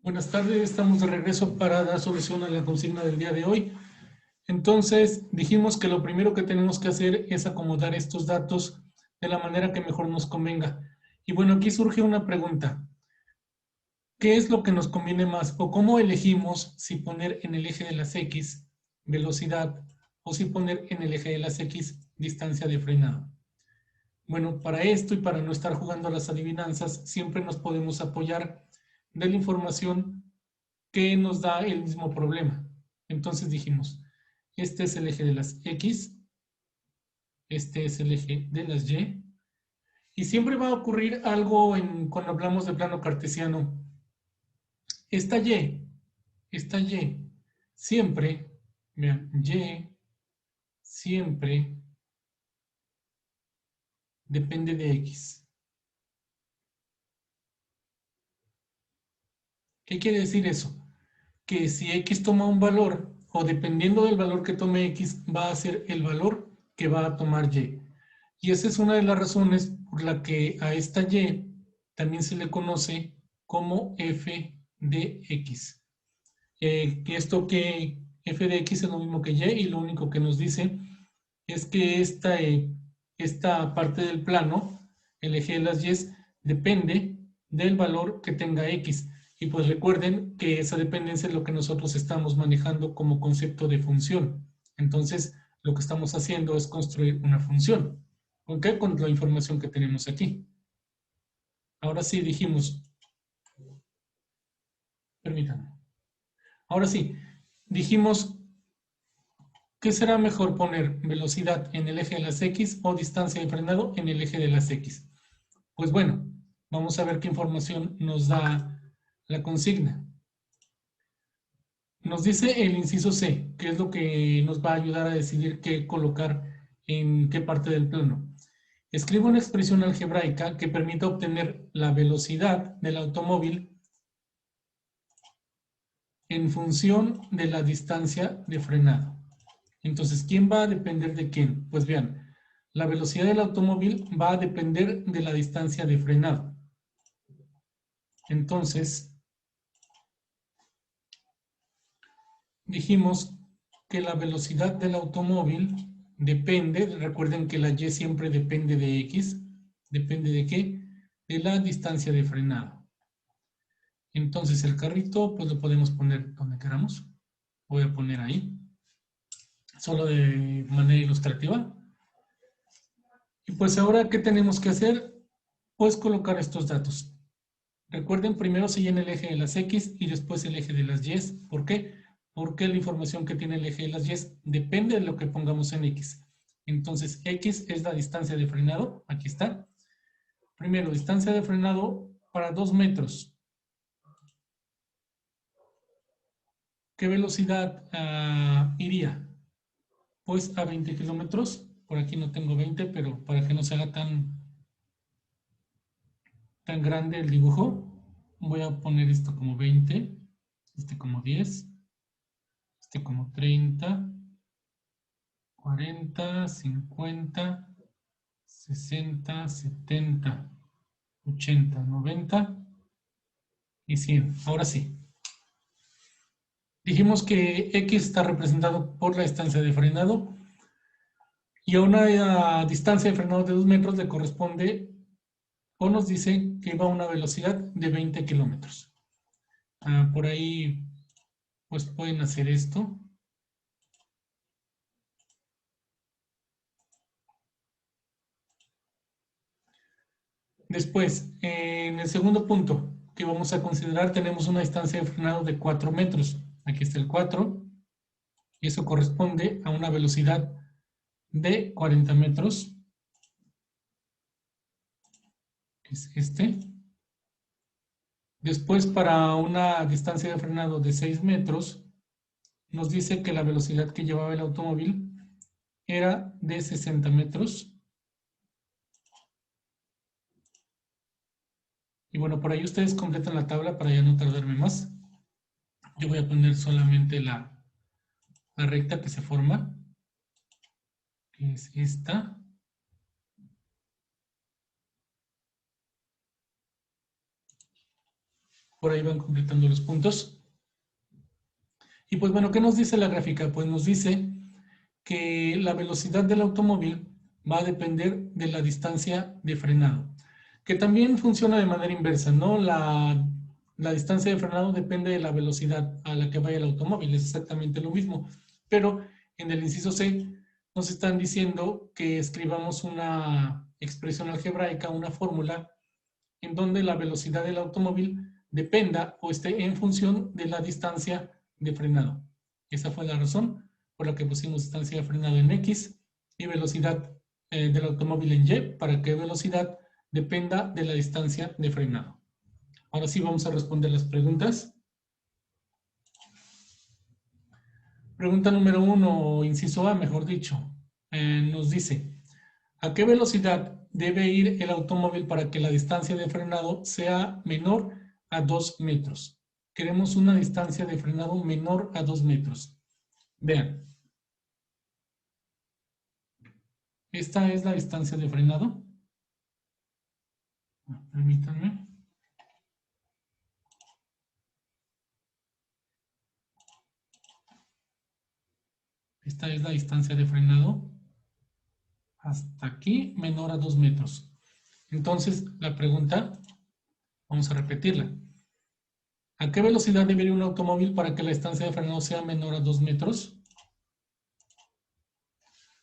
Buenas tardes, estamos de regreso para dar solución a la consigna del día de hoy. Entonces, dijimos que lo primero que tenemos que hacer es acomodar estos datos de la manera que mejor nos convenga. Y bueno, aquí surge una pregunta. ¿Qué es lo que nos conviene más o cómo elegimos si poner en el eje de las X velocidad o si poner en el eje de las X distancia de frenado? Bueno, para esto y para no estar jugando a las adivinanzas, siempre nos podemos apoyar de la información que nos da el mismo problema. Entonces dijimos, este es el eje de las X, este es el eje de las y siempre va a ocurrir algo cuando hablamos de plano cartesiano. Esta Y, siempre, vean, Y siempre depende de X. ¿Qué quiere decir eso? Que si X toma un valor, o dependiendo del valor que tome X, va a ser el valor que va a tomar Y. Y esa es una de las razones por la que a esta Y también se le conoce como f de x. Que f de x es lo mismo que y lo único que nos dice es que esta parte del plano, el eje de las y, depende del valor que tenga x. Y pues recuerden que esa dependencia es lo que nosotros estamos manejando como concepto de función. Entonces, lo que estamos haciendo es construir una función. ¿Ok? Con la información que tenemos aquí. Ahora sí dijimos, permítanme. Ahora sí, dijimos, ¿qué será mejor poner velocidad en el eje de las X o distancia de frenado en el eje de las X? Pues bueno, vamos a ver qué información nos da la consigna. Nos dice el inciso C, que es lo que nos va a ayudar a decidir qué colocar en qué parte del plano. Escribe una expresión algebraica que permita obtener la velocidad del automóvil en función de la distancia de frenado. Entonces, ¿quién va a depender de quién? Pues vean, la velocidad del automóvil va a depender de la distancia de frenado. Entonces, dijimos que la velocidad del automóvil depende, recuerden que la Y siempre depende de X, ¿depende de qué? De la distancia de frenado. Entonces el carrito pues lo podemos poner donde queramos. Voy a poner ahí, solo de manera ilustrativa. Y pues ahora, ¿qué tenemos que hacer? Pues colocar estos datos. Recuerden, primero se llena el eje de las X y después el eje de las Y. ¿Por qué? Porque la información que tiene el eje de las Y depende de lo que pongamos en X. Entonces, X es la distancia de frenado. Aquí está. Primero, distancia de frenado para 2 metros. ¿Qué velocidad iría? Pues a 20 kilómetros. Por aquí no tengo 20, pero para que no se haga tan grande el dibujo, voy a poner esto como 20, este como 10, este como 30, 40, 50, 60, 70, 80, 90 y 100. Ahora sí. Dijimos que X está representado por la distancia de frenado y a una distancia de frenado de 2 metros le corresponde o nos dice que va a una velocidad de 20 kilómetros. Por ahí pues pueden hacer esto. Después, en el segundo punto que vamos a considerar, tenemos una distancia de frenado de 4 metros. Aquí está el 4, y eso corresponde a una velocidad de 40 metros, que es este. Después, para una distancia de frenado de 6 metros, nos dice que la velocidad que llevaba el automóvil era de 60 metros. Y bueno, por ahí ustedes completan la tabla para ya no tardarme más. Yo voy a poner solamente la recta que se forma, que es esta. por ahí van completando los puntos. Y pues bueno, ¿qué nos dice la gráfica? Pues nos dice que la velocidad del automóvil va a depender de la distancia de frenado, que también funciona de manera inversa, ¿no? La distancia de frenado depende de la velocidad a la que vaya el automóvil, es exactamente lo mismo, pero en el inciso C nos están diciendo que escribamos una expresión algebraica, una fórmula, en donde la velocidad del automóvil dependa o esté en función de la distancia de frenado. Esa fue la razón por la que pusimos distancia de frenado en X y velocidad del automóvil en Y, para que velocidad dependa de la distancia de frenado. Ahora sí vamos a responder las preguntas. Pregunta número 1, inciso A, mejor dicho, nos dice, ¿a qué velocidad debe ir el automóvil para que la distancia de frenado sea menor a 2 metros? Queremos una distancia de frenado menor a 2 metros. Vean, esta es la distancia de frenado. Permítanme. Esta es la distancia de frenado hasta aquí, menor a 2 metros. Entonces, la pregunta, vamos a repetirla. ¿A qué velocidad debe ir un automóvil para que la distancia de frenado sea menor a 2 metros?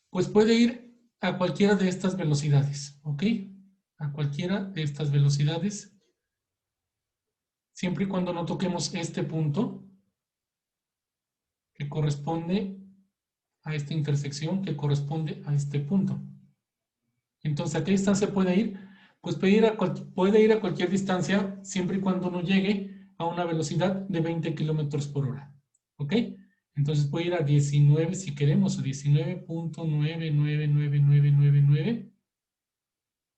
Pues puede ir a cualquiera de estas velocidades, ¿ok? A cualquiera de estas velocidades, siempre y cuando no toquemos este punto que corresponde a esta intersección, que corresponde a este punto. Entonces, ¿a qué distancia puede ir? Pues puede ir a cualquier distancia, siempre y cuando no llegue a una velocidad de 20 kilómetros por hora, ¿ok? Entonces puede ir a 19 si queremos, a 19.999999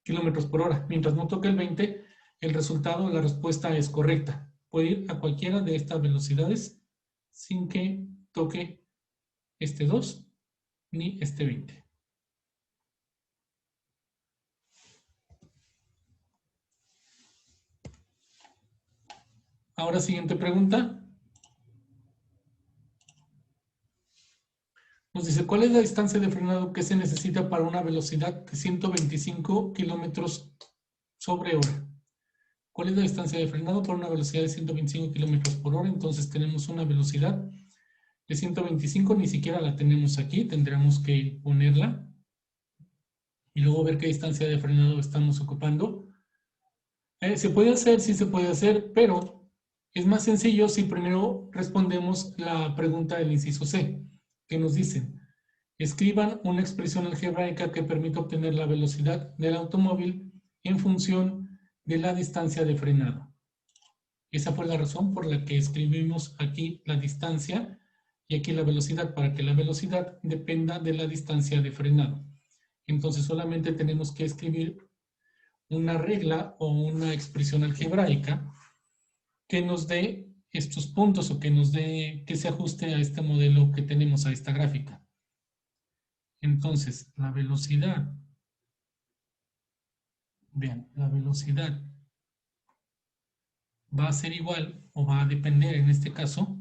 kilómetros por hora. Mientras no toque el 20, el resultado, la respuesta es correcta. Puede ir a cualquiera de estas velocidades sin que toque este 2 ni este 20. Ahora, siguiente pregunta. Nos dice, ¿cuál es la distancia de frenado que se necesita para una velocidad de 125 kilómetros sobre hora? ¿Cuál es la distancia de frenado para una velocidad de 125 kilómetros por hora? Entonces tenemos una velocidad de 125, ni siquiera la tenemos aquí, tendremos que ponerla y luego ver qué distancia de frenado estamos ocupando. ¿Se puede hacer? Sí se puede hacer, pero es más sencillo si primero respondemos la pregunta del inciso C, que nos dice, escriban una expresión algebraica que permita obtener la velocidad del automóvil en función de la distancia de frenado. Esa fue la razón por la que escribimos aquí la distancia y aquí la velocidad, para que la velocidad dependa de la distancia de frenado. Entonces solamente tenemos que escribir una regla o una expresión algebraica que nos dé estos puntos o que se ajuste a este modelo que tenemos, a esta gráfica. Entonces, la velocidad, vean, la velocidad va a ser igual o va a depender en este caso.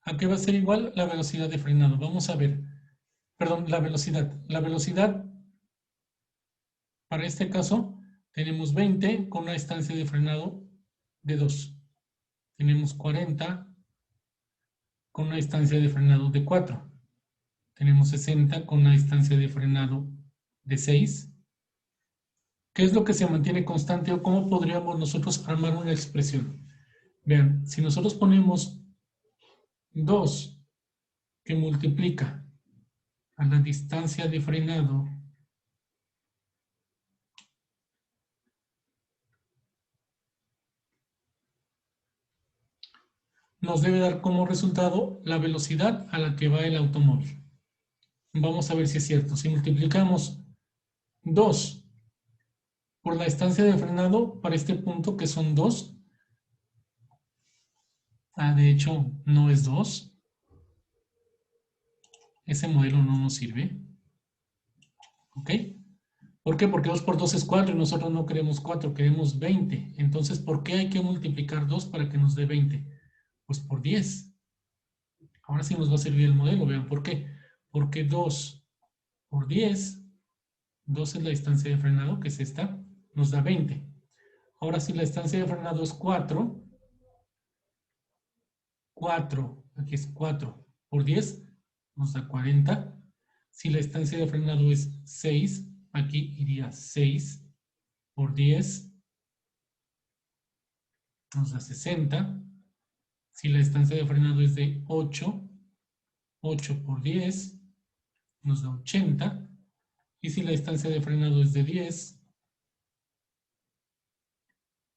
¿A qué va a ser igual? La velocidad de frenado. Vamos a ver, perdón, la velocidad. La velocidad, para este caso, tenemos 20 con una distancia de frenado de 2. Tenemos 40 con una distancia de frenado de 4. Tenemos 60 con una distancia de frenado de 6. ¿Qué es lo que se mantiene constante o cómo podríamos nosotros armar una expresión? Vean, si nosotros ponemos 2 que multiplica a la distancia de frenado nos debe dar como resultado la velocidad a la que va el automóvil. Vamos a ver si es cierto. Si multiplicamos 2 por la distancia de frenado para este punto, que son 2, de hecho no es 2, ese modelo no nos sirve, ¿ok? ¿Por qué? Porque 2 por 2 es 4 y nosotros no queremos 4, queremos 20. Entonces, ¿por qué hay que multiplicar 2 para que nos dé 20? Pues por 10. Ahora sí nos va a servir el modelo, vean por qué. Porque 2 por 10, 2 es la distancia de frenado, que es esta, nos da 20. Ahora si la distancia de frenado es 4, 4, aquí es 4 por 10, nos da 40. Si la distancia de frenado es 6, aquí iría 6 por 10, nos da 60. Si la distancia de frenado es de 8, 8 por 10, nos da 80. Y si la distancia de frenado es de 10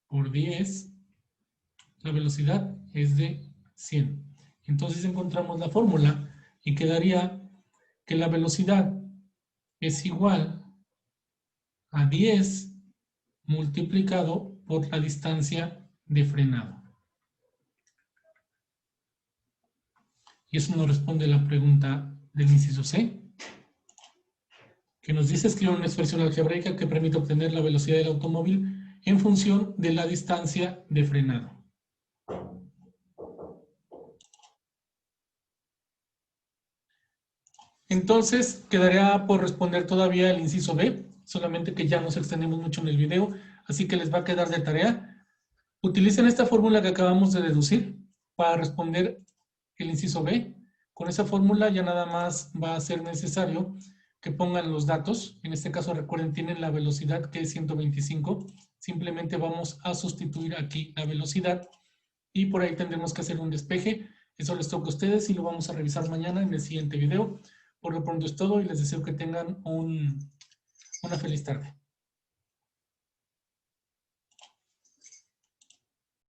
por 10, la velocidad es de 100. Entonces encontramos la fórmula y quedaría que la velocidad es igual a 10 multiplicado por la distancia de frenado. Y eso nos responde la pregunta del inciso C, que nos dice escribir una expresión algebraica que permite obtener la velocidad del automóvil en función de la distancia de frenado. Entonces, quedaría por responder todavía el inciso B, solamente que ya nos extendemos mucho en el video, así que les va a quedar de tarea. Utilicen esta fórmula que acabamos de deducir para responder el inciso B. Con esa fórmula ya nada más va a ser necesario que pongan los datos. En este caso, recuerden, tienen la velocidad que es 125. Simplemente vamos a sustituir aquí la velocidad y por ahí tendremos que hacer un despeje. Eso les toca a ustedes y lo vamos a revisar mañana en el siguiente video. Por lo pronto es todo y les deseo que tengan una feliz tarde.